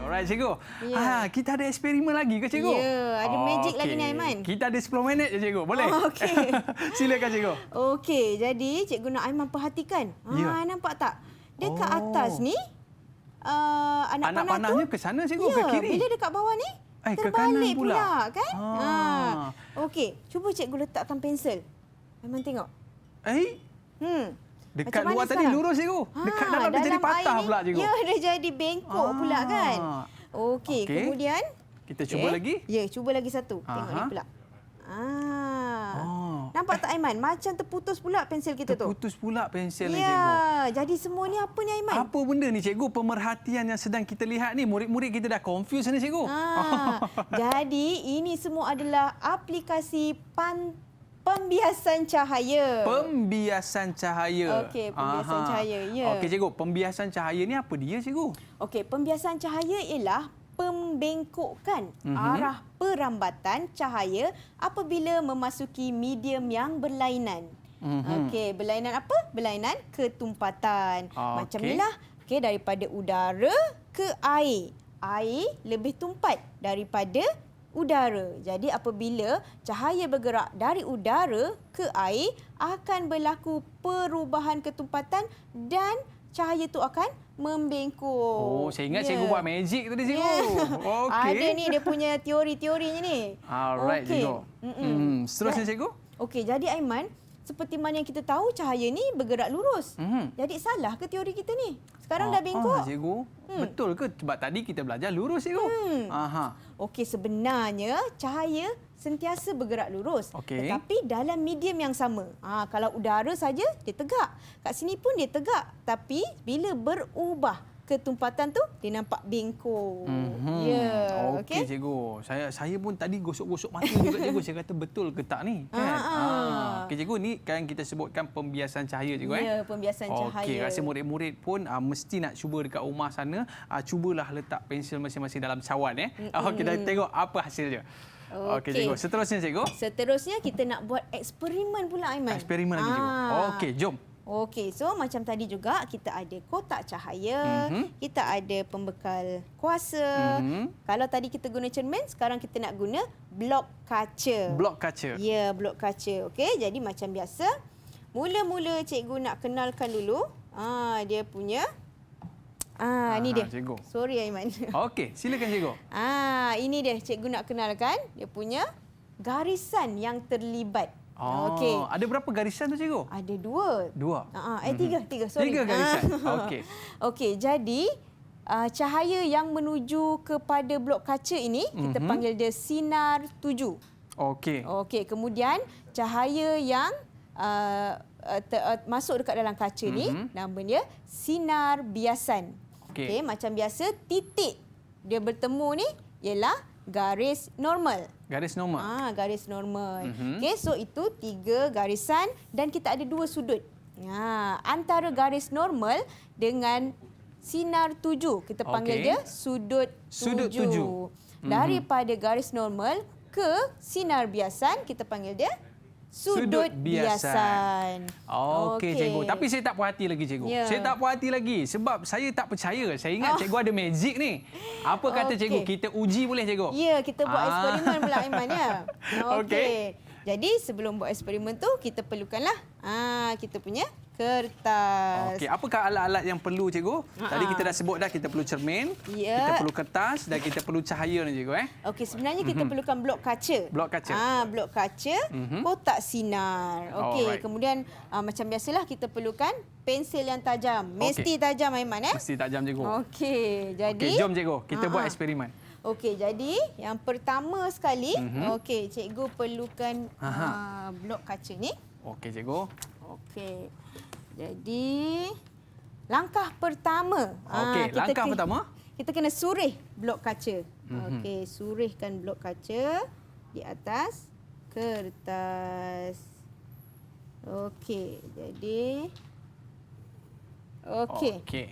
Alright cikgu. Ya. Kita ada eksperimen lagi ke cikgu? Ya, ada magic lagi ni, Okey. Aiman. Kita ada 10 minit je cikgu. Boleh? Okey. Silakan cikgu. Okey, jadi cikgu nak Aiman perhatikan. Ya. Nampak tak? Dekat atas ni anak Anak panah panahnya tu ke sana cikgu ya, ke kiri? bila dekat bawah ni Ke terbalik kanan pula. pula. Kan? Okey, cuba cikgu letakkan pensel. Aiman tengok. Dekat Macam mana luar tadi sekarang? lurus cikgu. Dekat dalam dia jadi air patah ni, pula cikgu. Ya, dia jadi bengkok pula kan. Okey, Okey. kemudian Kita cuba lagi. Ya, cuba lagi satu. Tengok ni pula. Nampak tak Aiman? Macam terputus pula pensel kita tu. Terputus pula pensel ni cikgu. Ya, jadi semua ni apa ni Aiman? Apa benda ni cikgu? Pemerhatian yang sedang kita lihat ni. Murid-murid kita dah confuse ni cikgu. Jadi ini semua adalah aplikasi pembiasan cahaya. Pembiasan cahaya. Okey, pembiasan cahaya, ya. Okey cikgu, pembiasan cahaya ni apa dia cikgu? Okey, pembiasan cahaya ialah pembengkokan arah perambatan cahaya apabila memasuki medium yang berlainan. Okey, berlainan apa? Berlainan ketumpatan. Macam Okey. inilah Okey, daripada udara ke air. Air lebih tumpat daripada udara. Jadi apabila cahaya bergerak dari udara ke air, akan berlaku perubahan ketumpatan dan cahaya tu akan membengkok. Oh, saya ingat cikgu buat magic tadi, cikgu. Okey. Ada ni dia punya teori-teorinya ni. Alright, cikgu. Seterusnya, cikgu? Okey, jadi Aiman, seperti mana yang kita tahu cahaya ni bergerak lurus. Mhm. Jadi salah ke teori kita ni? Sekarang dah bengkok. Cikgu. Betul ke? Sebab tadi kita belajar lurus, cikgu. Aha. Okey, sebenarnya cahaya sentiasa bergerak lurus. Okey. Tetapi dalam medium yang sama. Kalau udara saja, dia tegak. Kat sini pun dia tegak. Tapi bila berubah ketumpatan tu, dia nampak bengkok. Ya. Okey, cikgu. Saya pun tadi gosok-gosok mata juga, cikgu. Saya kata betul ke tak ni? Kan? Okey, cikgu. Ni kan kita sebutkan pembiasan cahaya, cikgu. Ya, pembiasan cahaya. Okey, rasa murid-murid pun mesti nak cuba dekat rumah sana. Cubalah letak pensel masing-masing dalam cawan. Okey, dan tengok apa hasilnya. Okey, cikgu. Seterusnya, cikgu. Seterusnya kita nak buat eksperimen pula, Aiman. Eksperimen lagi, cikgu. Okey, jom. Okey, so macam tadi juga kita ada kotak cahaya, kita ada pembekal kuasa. Kalau tadi kita guna cermin, sekarang kita nak guna blok kaca. Blok kaca. Ya, blok kaca. Okey, jadi macam biasa, mula-mula cikgu nak kenalkan dulu dia punya ni dia. Cikgu. Sorry Aiman. Okey, silakan, cikgu. Ini dia cikgu nak kenalkan dia punya garisan yang terlibat. Okey. Ada berapa garisan tu, cikgu? Ada dua. Tiga. Sorry. 3 garisan. Okey. Okey, jadi cahaya yang menuju kepada blok kaca ini kita panggil dia sinar tuju. Okey. Okey, kemudian cahaya yang masuk dekat dalam kaca ni nama dia sinar biasan. Okey, macam biasa titik dia bertemu ni ialah garis normal. Garis normal. Garis normal. Okey, so itu 3 garisan dan kita ada 2 sudut. Antara garis normal dengan sinar tuju kita panggil dia sudut tuju. Daripada garis normal ke sinar biasan kita panggil dia sudut biasan. Okey, cikgu. Tapi saya tak puas hati lagi, cikgu. Ya. Saya tak puas hati lagi sebab saya tak percaya. Saya ingat cikgu ada magic ni. Apa kata cikgu? Kita uji boleh, cikgu? Ya, kita buat eksperimen pula, Aiman, ya. Okey. Jadi sebelum buat eksperimen tu kita perlukanlah kita punya kertas. Okey, apakah alat-alat yang perlu, cikgu? Tadi kita dah sebut dah kita perlu cermin, Ya. kita perlu kertas dan kita perlu cahaya ni, cikgu. Okey, sebenarnya kita perlukan blok kaca. Blok kaca. Blok kaca, kotak sinar. Okey, Alright. kemudian macam biasalah kita perlukan pensel yang tajam. Mesti tajam, Aiman, Mesti tajam, cikgu. Okey, jadi Okey, jom, cikgu. Kita buat eksperimen. Okey, jadi yang pertama sekali, okey, cikgu perlukan blok kaca ni. Okey, cikgu. Okey. Jadi langkah pertama. Okey, langkah pertama. Kita kena surih blok kaca. Okey, surihkan blok kaca di atas kertas. Okey, jadi okey.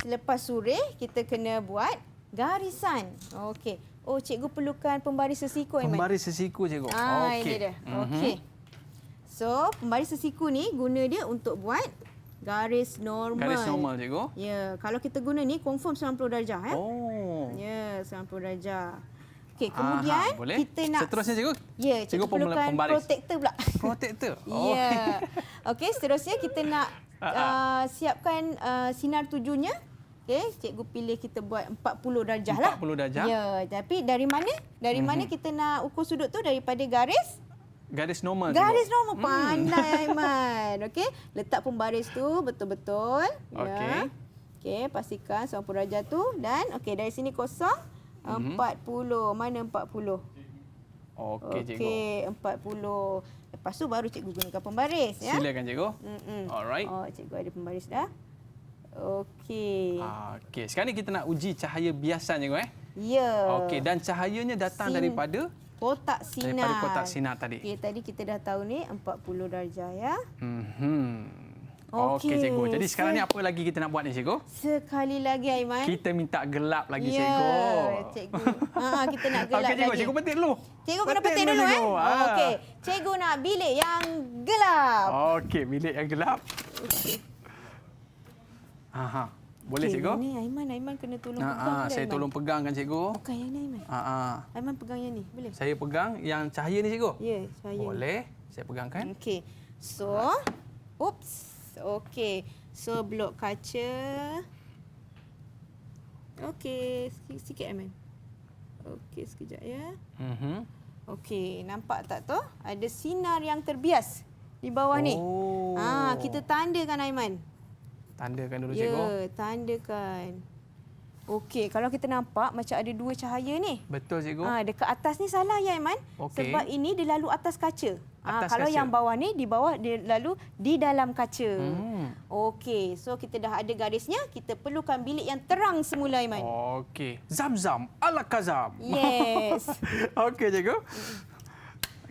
Selepas surih, kita kena buat garisan. Okey. Oh, cikgu perlukan pembaris sesiku, Aiman. Pembaris sesiku, cikgu. Ini dia. Okey. So, pembaris sesiku ni guna dia untuk buat garis normal. Garis normal, cikgu. Ya, kalau kita guna ni confirm 90 darjah, ya. Oh. Ya, 90 darjah. Okey, kemudian boleh. kita nak Seterusnya, cikgu. Ya, cikgu perlukan pembaris. protector pula. Protector. Ya. Okey, seterusnya kita nak siapkan sinar tujunya. Okey, cikgu pilih kita buat 40 darjah lah. 40 darjah. Ya, tapi dari mana? Dari mana kita nak ukur sudut tu? Daripada garis normal. Garis normal. Pandai, Aiman. Okey, letak pembaris tu betul-betul. Okey. Ya. Okey, pastikan 90 darjah tu dan okey dari sini kosong 40. Mana 40? Okey, cikgu. Okey, 40. Lepas tu baru cikgu gunakan pembaris, ya. Silakan, cikgu. Alright. Oh, cikgu ada pembaris dah. Okey. Okey, sekarang ni kita nak uji cahaya biasan, cikgu. Ya. Okey, dan cahayanya datang daripada kotak sinar. Daripada kotak sinar tadi. Okey, tadi kita dah tahu ni 40 darjah, ya. Okey, cikgu. Jadi sekarang ni apa lagi kita nak buat ni, cikgu? Sekali lagi, Aiman. Kita minta gelap lagi, ya, cikgu. Cikgu. Kita nak gelap Okey, cikgu. lagi. Cikgu petik dulu. Cikgu kena petik dulu, cikgu. Okey. Cikgu nak bilik yang gelap. Okey, bilik yang gelap. Boleh cikgu? Ni Aiman kena tolong pegang. Boleh, Saya Aiman? tolong pegang kan cikgu. Bukan yang ni Aiman. Aiman pegang yang ni, boleh? Saya pegang yang cahaya ni cikgu. Ya, saya. Boleh. Saya pegangkan. Okey. So, oops. Okey. So, blok kaca. Okey, sikit Aiman. Okey, sekejap ya. Okey, nampak tak tu? Ada sinar yang terbias di bawah ni. Kita tandakan Aiman. Tandakan dulu cikgu. Ya, tandakan. Okey, kalau kita nampak macam ada dua cahaya ni. Betul cikgu. Dekat atas ni salah ya Aiman. Okey. Sebab ini dia lalu atas kaca. Atas Kalau kaca. yang bawah ni di bawah dia lalu di dalam kaca. Okey, so kita dah ada garisnya, kita perlukan bilik yang terang semula Aiman. Okey. Zam-zam ala kazam. Yes. Okey cikgu.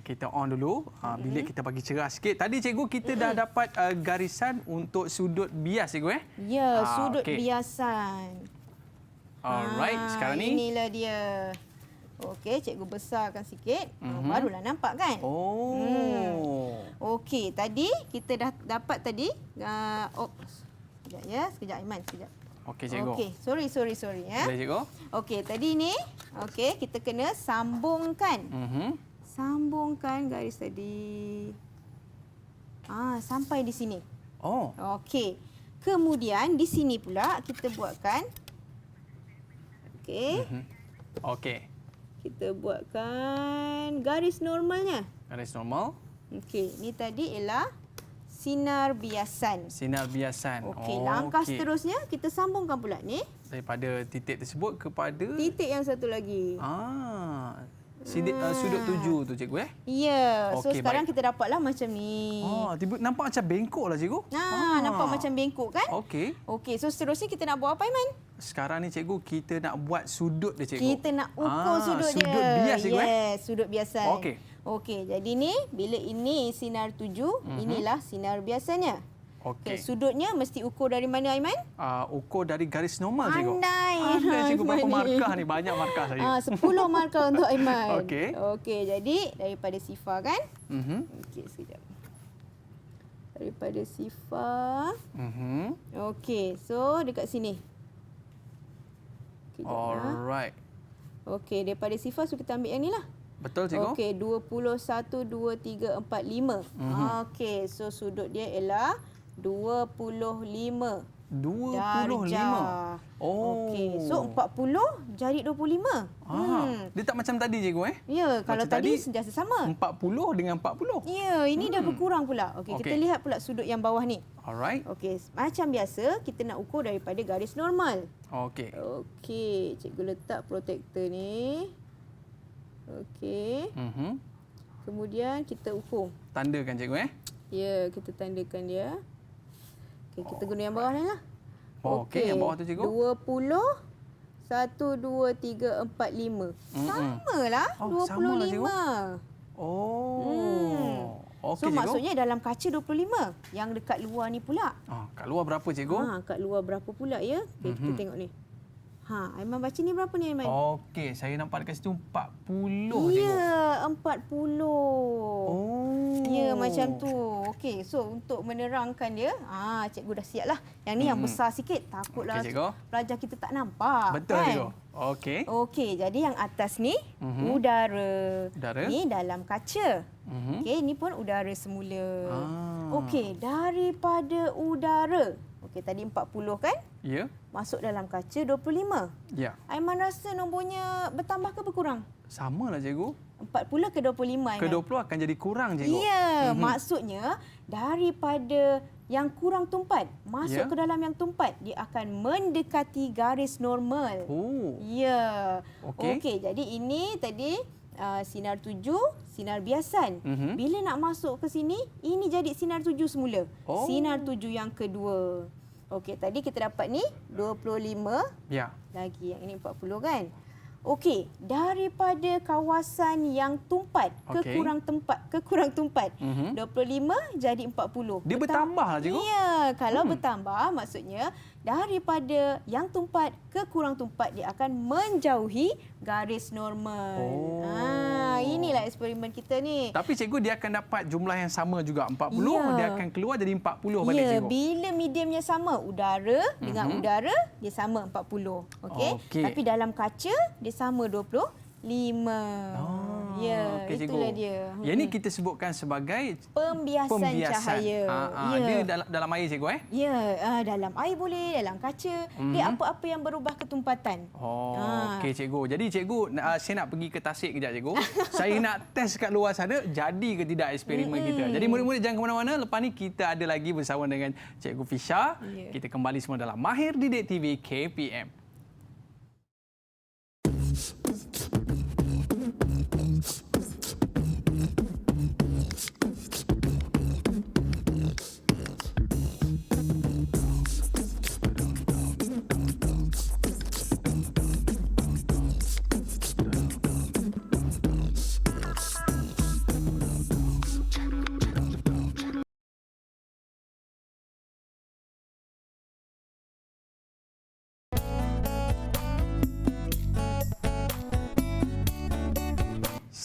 Kita on dulu. Bilik kita bagi cerah sikit. Tadi cikgu kita dah dapat garisan untuk sudut bias cikgu Ya, sudut okey. biasan. Alright, sekarang ni. Inilah dia. Okey, cikgu besarkan sikit. Barulah nampak kan? Okey, tadi kita dah dapat tadi. Sekejap ya, sekejap Aiman, sekejap. Okey cikgu. Okey, sorry ya. Boleh cikgu? Okey, tadi ni kita kena sambungkan. Sambungkan garis tadi. Sampai di sini. Okey. Kemudian di sini pula kita buatkan. Okey. Okey. Kita buatkan garis normalnya. Garis normal. Okey, ni tadi ialah sinar biasan. Sinar biasan. Okey, langkah seterusnya kita sambungkan pula ni. Daripada titik tersebut kepada Titik yang satu lagi. sudut tuju tu cikgu Ya, so Okey, sekarang baik. kita dapatlah macam ni. Tiba nampak macam bengkok lah cikgu. Nampak macam bengkok kan? Okey. Okey, so seterusnya kita nak buat apa Aiman? Sekarang ni cikgu kita nak buat sudut dia cikgu. Kita nak ukur sudut dia. Sudut bias cikgu Yes, sudut biasan. Okey. Okey, jadi ni bila ini sinar tuju, inilah sinar biasanya. Okey. Sudutnya mesti ukur dari mana Aiman? Ukur dari garis normal cikgu. Pandai. Pandai cikgu. Berapa Aiman ni. markah ni? Banyak markah saya. 10 markah untuk Aiman. Okey. Okey, jadi daripada sifar kan? Okey, sekejap. Daripada sifar. Okey, so dekat sini. Kejap, Alright. Okey, daripada sifar so kita ambil yang ni lah. Betul cikgu? Okey, 21, 2, 3, 4, 5. Okey, so sudut dia ialah 25 darjah. Okey, so 40 jadi 25. Dia tak macam tadi cikgu Ya, kalau Macam tadi tadi, sentiasa sama. 40 dengan 40. Ya, ini dah berkurang pula. Okey, kita Okey. lihat pula sudut yang bawah ni. Alright. Okey, macam biasa kita nak ukur daripada garis normal. Okey. Okey, cikgu letak protektor ni. Okey. Kemudian kita ukur. Tandakan cikgu Ya, kita tandakan dia. Okey, kita guna yang bawah ni lah. Okey, yang bawah tu cikgu. 20 1 2 3 4 5. Samalah, sama lah, 25. Okey So cikgu. maksudnya dalam kaca 25. Yang dekat luar ni pula. Kat luar berapa cikgu? Kat luar berapa pula ya? Okey, kita tengok ni. Aiman baca ni berapa ni Aiman? Okey, saya nampak dekat situ 40 cikgu. Ya, 40. Ya, macam tu. Okey, so untuk menerangkan dia, cikgu dah siap lah. Yang ni yang besar sikit. Takutlah Okey, cikgu. pelajar kita tak nampak. Betul kan? cikgu. Okey. Okey, jadi yang atas ni udara. Udara. Ni dalam kaca. Okey, ni pun udara semula. Okey, daripada udara. Okey, tadi 40 kan? Ya. Masuk dalam kaca 25. Ya. Aiman rasa nombornya bertambah ke berkurang? Samalah cikgu. 40 ke 25 Aiman? Ke 20 akan jadi kurang cikgu. Ya, maksudnya daripada yang kurang tumpat masuk Ya. ke dalam yang tumpat, dia akan mendekati garis normal. Ya. Okey. Okey, jadi ini tadi sinar tuju, sinar biasan. Bila nak masuk ke sini, ini jadi sinar tuju semula. Sinar tuju yang kedua. Okey, tadi kita dapat ni 25. Ya. Lagi yang ini 40 kan? Okey, daripada kawasan yang tumpat ke kurang tumpat. 25 jadi 40. Dia bertambah lah, cikgu. Ya, kalau bertambah maksudnya daripada yang tumpat ke kurang tumpat dia akan menjauhi garis normal. Inilah eksperimen kita ni. Tapi cikgu dia akan dapat jumlah yang sama juga 40, dia akan keluar jadi 40 balik cikgu. Bila mediumnya sama, udara dengan udara dia sama 40. Okey. Tapi dalam kaca dia sama 25. Itulah dia. Yang ni kita sebutkan sebagai pembiasan cahaya. Dia dalam air cikgu Ya, dalam air boleh, dalam kaca. Dia apa-apa yang berubah ketumpatan. Okey cikgu. Jadi cikgu, saya nak pergi ke Tasik kejap cikgu. Saya nak test kat luar sana jadi ke tidak eksperimen kita. Jadi murid-murid jangan ke mana-mana. Lepas ni kita ada lagi bersama dengan Cikgu Fisha. Kita kembali semua dalam Mahir Didik TV KPM.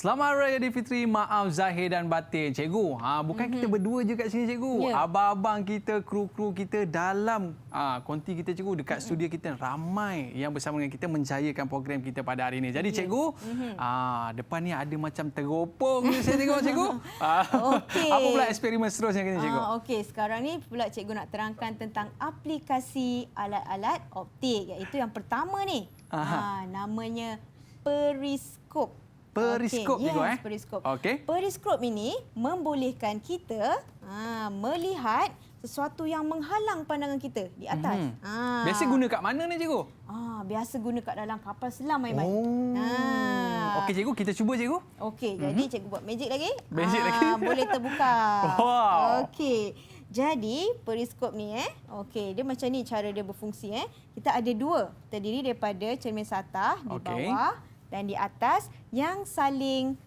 Selamat Raya Aidilfitri, maaf zahir dan batin. Cikgu, bukan kita berdua je kat sini cikgu. Abang-abang kita, kru-kru kita dalam konti kita cikgu, dekat studio kita ramai yang bersama dengan kita menjayakan program kita pada hari ini. Jadi cikgu, depan ni ada macam teropong ni saya tengok cikgu. Apa pula eksperimen seterusnya kini cikgu? Okey, sekarang ni pula cikgu nak terangkan tentang aplikasi alat-alat optik, iaitu yang pertama ni. Namanya periskop. Periskop cikgu periskop. Okey. Periskop ini membolehkan kita melihat sesuatu yang menghalang pandangan kita di atas. Biasa guna kat mana ni cikgu? Biasa guna kat dalam kapal selam, Aiman. Okey cikgu, kita cuba cikgu. Okey, jadi cikgu buat magic lagi. Magic lagi. Boleh terbuka. Wow. Okey. Jadi periskop ni okey, dia macam ni cara dia berfungsi Kita ada dua, terdiri daripada cermin satah di bawah dan di atas yang saling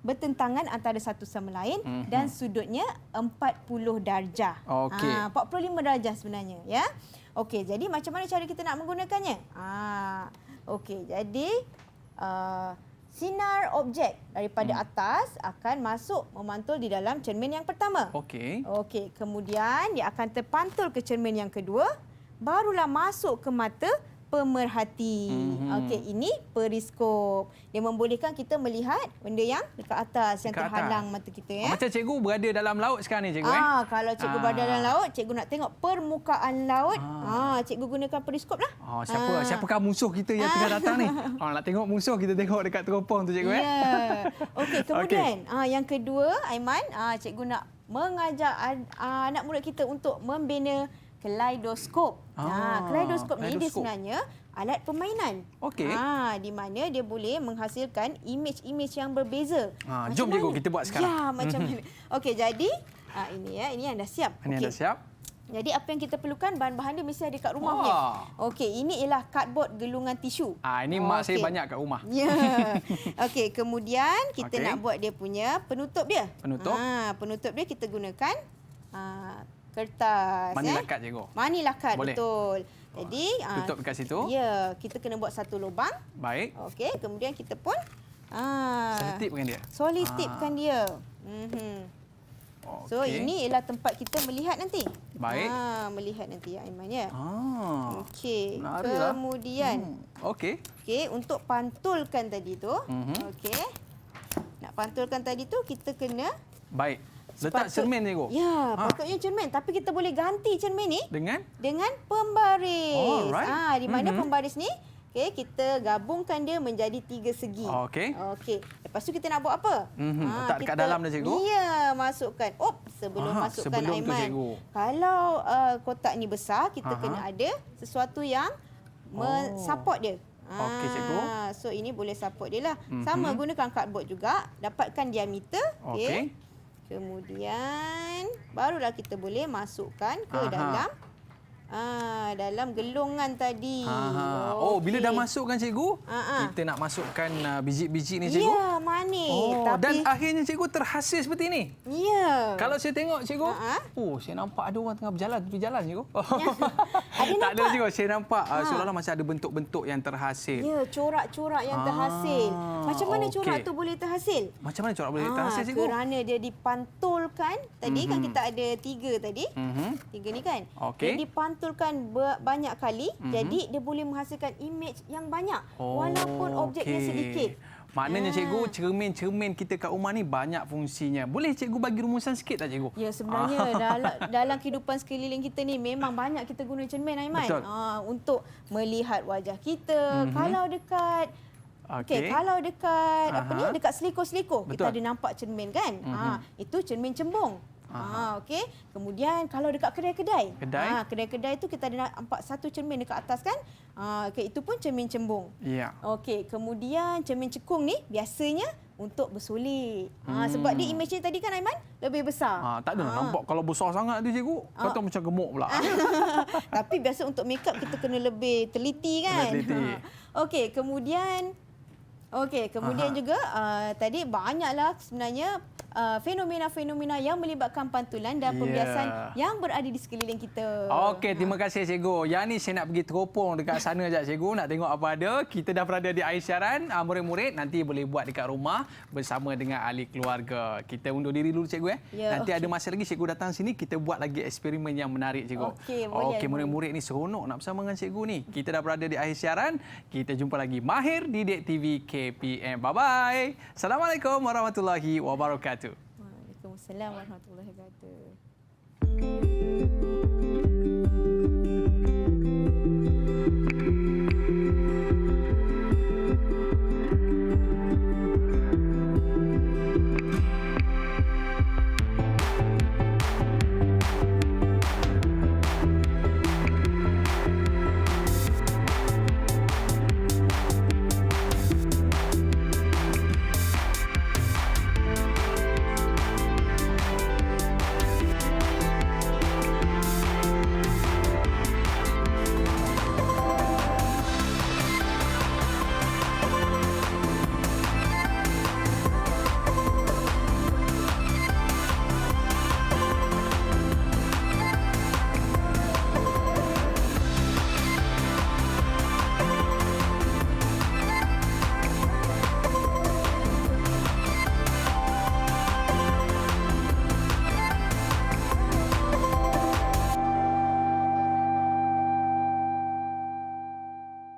bertentangan antara satu sama lain dan sudutnya 40 darjah. 45 darjah sebenarnya ya. Okey, jadi macam mana cara kita nak menggunakannya? Okey, jadi sinar objek daripada atas akan masuk memantul di dalam cermin yang pertama. Okey. Okey, kemudian dia akan terpantul ke cermin yang kedua, barulah masuk ke mata pemerhati. Okey, ini periskop. Dia membolehkan kita melihat benda yang dekat atas, yang terhalang mata kita Macam cikgu berada dalam laut sekarang ni cikgu Kalau cikgu berada dalam laut, cikgu nak tengok permukaan laut, cikgu gunakan periskop lah. Siapakah musuh kita yang tengah datang ni? Nak tengok musuh, kita tengok dekat teropong tu cikgu Okey, kemudian yang kedua, Aiman, cikgu nak mengajak anak murid kita untuk membina kaleidoskop. Kaleidoskop ni dia sebenarnya alat permainan. Okey. Di mana dia boleh menghasilkan imej-imej yang berbeza. Jom cikgu kita buat sekarang. Ya, macam mana. Okey, jadi ini yang dah siap. Ini yang dah siap. Jadi apa yang kita perlukan, bahan-bahan dia mesti ada kat rumah punya. Okey, ini ialah cardboard gelungan tisu. Ini mak saya banyak kat rumah. Ya. Okey, kemudian kita nak buat dia punya penutup dia. Penutup. Penutup dia kita gunakan kertas. Mani lakat cikgu. Mani lakat, betul. Jadi tutup dekat situ. Ya, kita kena buat satu lubang. Baik. Okey, kemudian kita pun selitipkan dia. Selitipkan dia. So ini ialah tempat kita melihat nanti. Baik. Melihat nanti ya Aiman ya. Okey. Menariklah. Kemudian okey, untuk pantulkan tadi tu. Okey. Nak pantulkan tadi tu kita kena letak cermin cikgu. Ya, patutnya cermin, tapi kita boleh ganti cermin ni dengan pembaris. Alright. Di mana pembaris ni kita gabungkan dia menjadi 3 segi. Okey. Lepas tu kita nak buat apa? Letak dekat dalam dah cikgu. Ya, masukkan. Sebelum masukkan Aiman. Kalau kotak ni besar, kita kena ada sesuatu yang support dia. Okey cikgu. So ini boleh support dia lah. Sama gunakan cardboard juga, dapatkan diameter. Okey. Kemudian barulah kita boleh masukkan ke dalam Dalam gelongan tadi. Oh, bila Okey. dah masukkan cikgu, kita nak masukkan biji-biji ni cikgu. Ya, manis. Oh, Tapi dan akhirnya cikgu terhasil seperti ini. ya. Kalau saya tengok cikgu, saya nampak ada orang tengah berjalan tepi jalan cikgu. Ada Tak ada nampak? cikgu, saya nampak seolah-olah macam ada bentuk-bentuk yang terhasil. Ya, corak-corak yang terhasil. Macam mana okey. corak tu boleh terhasil? Macam mana corak boleh terhasil cikgu? Kerana dia dipantulkan. Tadi kan kita ada 3 tadi. 3 ni kan. Okey. Dia dipantulkan banyak kali. Jadi dia boleh menghasilkan imej yang banyak. Walaupun objeknya sedikit. Maknanya cikgu, cermin-cermin kita kat rumah ni banyak fungsinya. Boleh cikgu bagi rumusan sikit tak cikgu? Ya, sebenarnya dalam kehidupan sekeliling kita ni memang banyak kita guna cermin, Aiman. Betul. Untuk melihat wajah kita. Kalau dekat Okey. kalau dekat dekat seliko-seliko Betul. kita ada nampak cermin kan? Itu cermin cembung. Okey. Kemudian kalau dekat kedai-kedai. Kedai-kedai tu kita ada nampak satu cermin dekat atas kan? Okey, itu pun cermin cembung. Ya. Okey, kemudian cermin cekung ni biasanya untuk bersolek. Sebab dia imej tadi kan, Aiman, lebih besar. Tak ada nampak kalau besar sangat tu cikgu. Kata macam gemuk pula. Tapi biasa untuk make up kita kena lebih teliti kan? Teliti. Okey, kemudian juga tadi banyaklah sebenarnya fenomena-fenomena yang melibatkan pantulan dan pembiasan yang berada di sekeliling kita. Okey, terima kasih cikgu. Yang ni saya nak pergi teropong dekat sana sekejap cikgu, nak tengok apa ada. Kita dah berada di air siaran. Murid-murid nanti boleh buat dekat rumah bersama dengan ahli keluarga. Kita undur diri dulu cikgu Ya, nanti ada masa lagi cikgu datang sini, kita buat lagi eksperimen yang menarik cikgu. Okey, boleh. Okey, murid-murid ni seronok nak bersama dengan cikgu ni. Kita dah berada di air siaran. Kita jumpa lagi Mahir Didik TV KPM. Bye-bye. Assalamualaikum warahmatullahi wabarakatuh. Waalaikumsalam warahmatullahi wabarakatuh.